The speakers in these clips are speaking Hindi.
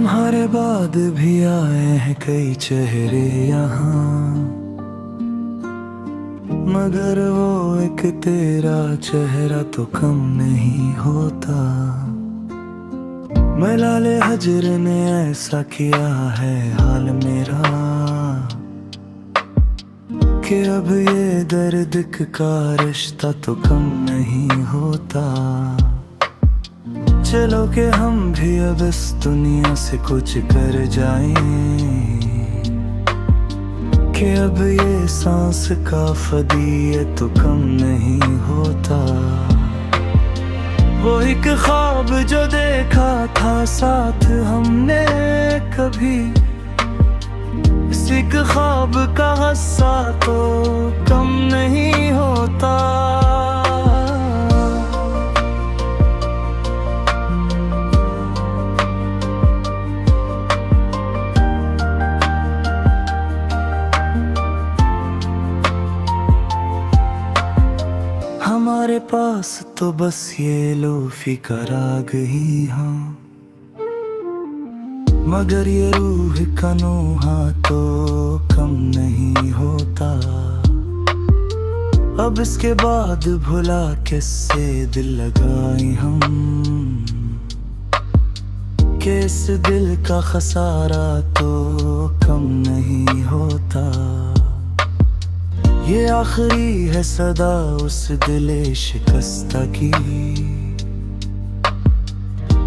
तुम्हारे बाद भी आए हैं कई चेहरे यहाँ, मगर वो एक तेरा चेहरा तो कम नहीं होता। मलाले हजर ने ऐसा किया है हाल मेरा, कि अब ये दर्द का रिश्ता तो कम नहीं होता। चलो कि हम भी अब इस दुनिया से कुछ कर जाएं, कि अब ये सांस का फदिए तो कम नहीं होता। वो एक ख्वाब जो देखा था साथ हमने कभी, इसी ख्वाब का हिस्सा तो कम नहीं होता। हमारे पास तो बस ये लोफी का राग ही हाँ, मगर ये रूह का नोहा तो कम नहीं होता। अब इसके बाद भुला किससे दिल लगाए हम, कि इस दिल का खसारा तो कम नहीं होता। ये आखिरी है सदा उस दिले शिकस्ता की,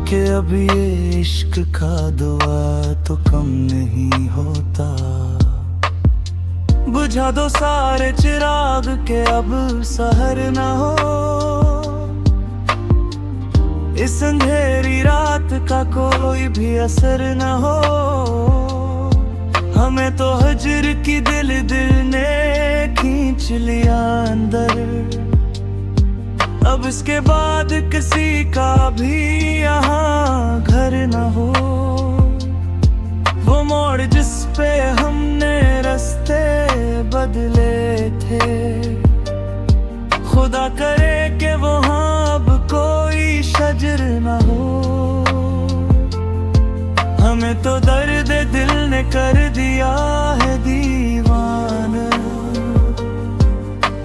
कि अब ये इश्क का दुआ तो कम नहीं होता। बुझा दो सारे चिराग के अब सहर ना हो, इस अंधेरी रात का कोई भी असर ना हो। हमें तो हजर की दिल ने खींच लिया अंदर, अब इसके बाद किसी का भी यहाँ घर न हो। वो मोड़ जिस पे हमने रास्ते बदले थे, खुदा करे कि वहाँ अब कोई शजर न हो। हमें तो दर्द दिल ने कर दिया है दीवाना,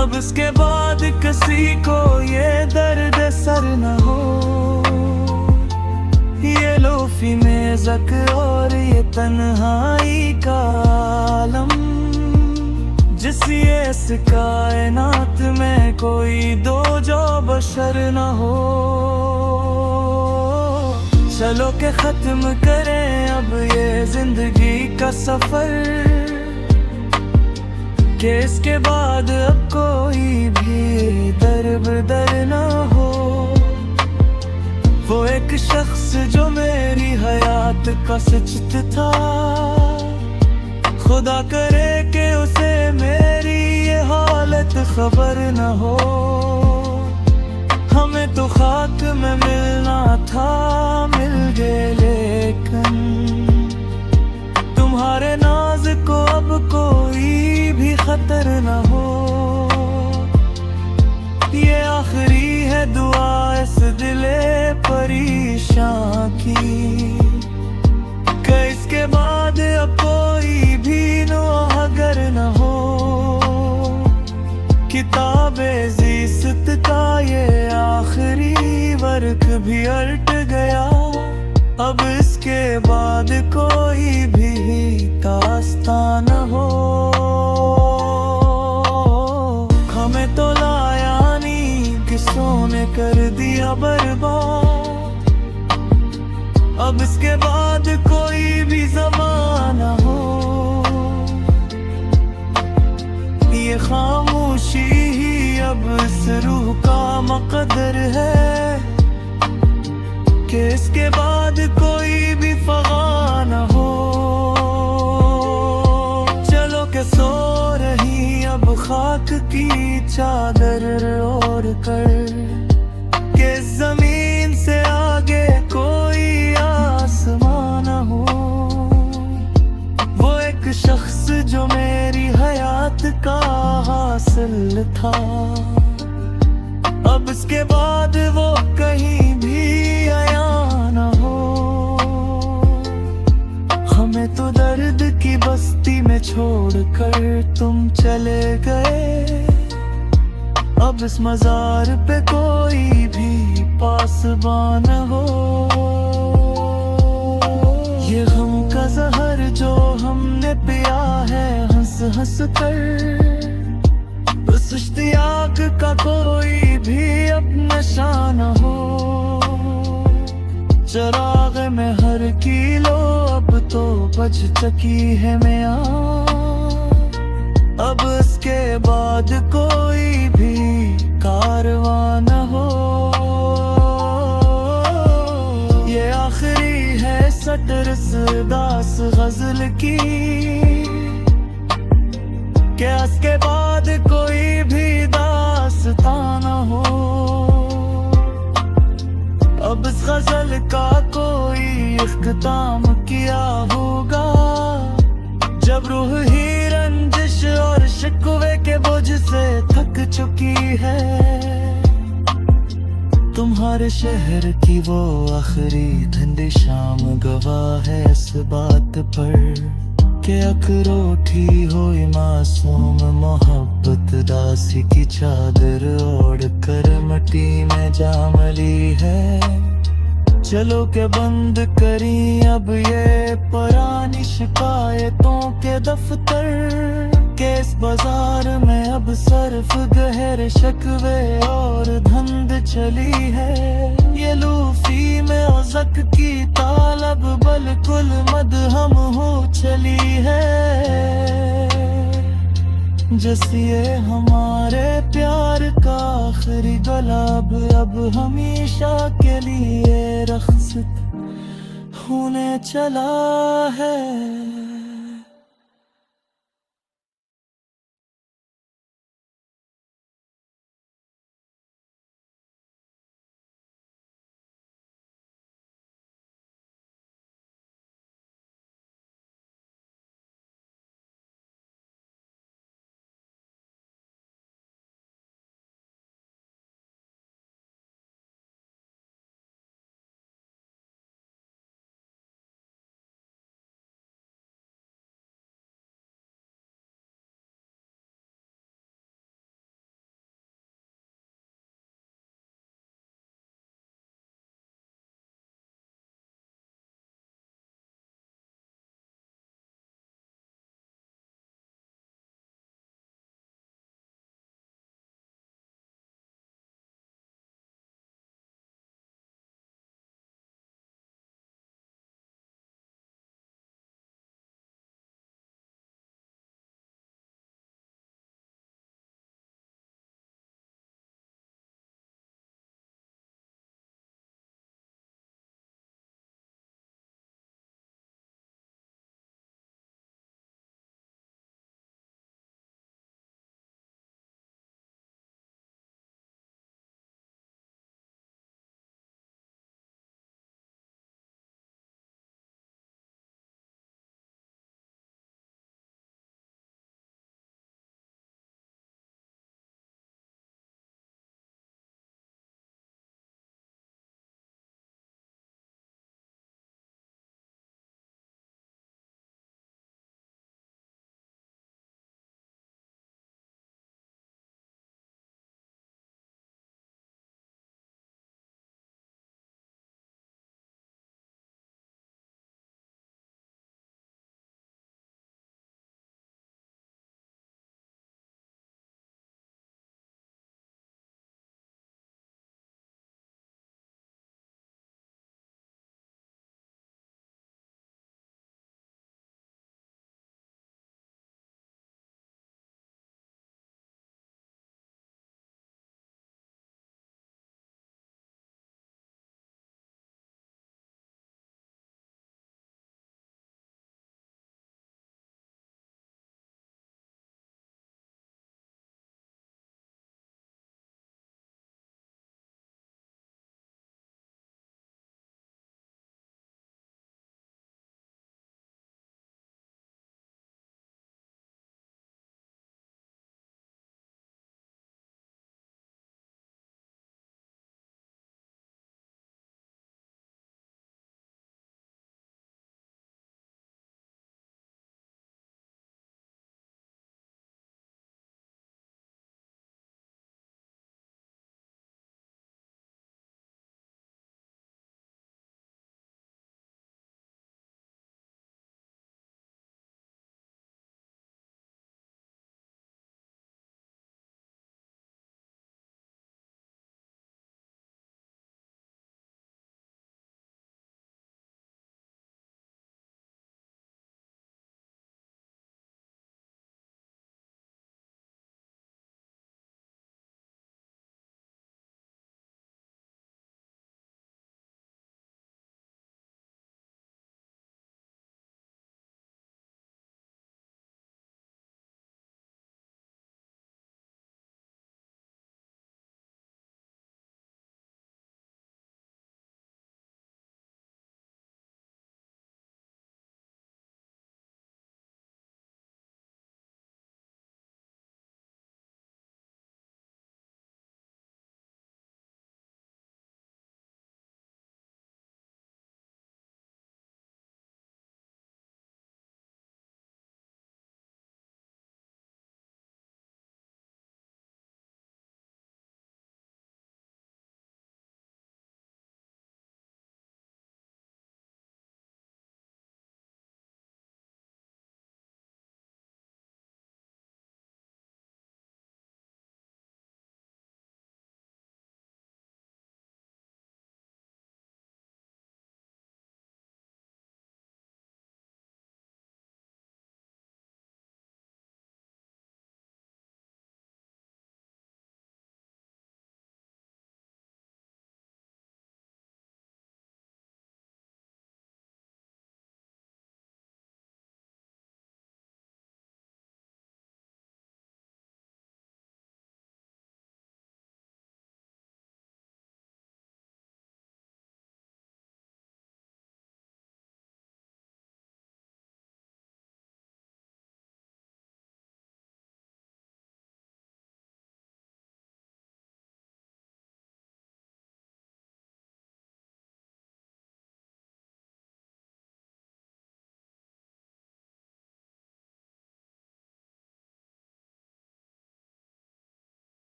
अब इसके बाद किसी को ये दर्द सर न हो। ये लोफी में ज़क और ये तन्हाई का आलम, जिस ये इस कायनात में कोई दो जो बशर न हो। चलो के खत्म करें अब ये जिंदगी का सफर, कि इसके बाद अब कोई भी दर ना हो। वो एक शख्स जो मेरी हयात का सचित था, खुदा करे कि उसे मेरी ये हालत खबर न हो। हमें तो खाक में मिलना था, मिल गए लेकिन तुम्हारे नाज को अब कोई भी खतर न हो। ये आखिरी है दुआ इस दिले परेशान की, कि इसके बाद अब कोई भी नौहगर न हो। किताबे ज़िस्त का ये आखिरी वर्क भी अल्ट गया, अब इसके बाद कोई भी दास्तां न हो। हमें तो लाया नी किसों ने कर दिया बर्बाद, अब इसके बाद कोई भी ज़माना हो। ये खामोशी ही अब इस रूह का मकदर है, कि इसके बाद कोई भी फगा न हो। चलो के सो रही अब खाक की चादर ओढ़ कर, कि जमीन से आगे कोई आसमान न हो। वो एक शख्स जो मेरी हयात का हासिल था, अब इसके बाद वो कहीं भी आया न हो। हमें तो दर्द की बस्ती में छोड़कर तुम चले गए। अब इस मजार पे कोई भी पासबान हो। ये गम का जहर जो हमने पिया है हंस हंस कर, उस इश्तियाक का कोई भी अब नशा न हो। चराग में हर किलो अब तो बज चुकी है मियां, अब इसके बाद कोई भी कारवां न हो। ये आखिरी है सटर इस दास गजल की, क्या इसके बाद कोई भी दास्तां न हो। अब इस गजल का कोई इख्तिताम किया होगा, जब रूह ही रंजिश और शिकवे के बोझ से थक चुकी है। तुम्हारे शहर की वो आखिरी ठंडी शाम गवाह है इस बात पर, के अखरोठी हुई मासूम मोहब्बत दासी की चादर ओढ़ कर मिट्टी में जा मिली है। चलो के बंद करी अब ये पुरानी शिकायतों के दफ्तर, के इस बाजार में अब सर्फ गहरे शिकवे और धंध चली है। ये लूफी में औज़क की तालब बिल्कुल मदहम हो चली है। जैसे हमारे प्यार का आखिरी गुलाब अब हमेशा के लिए रख्सत होने चला है।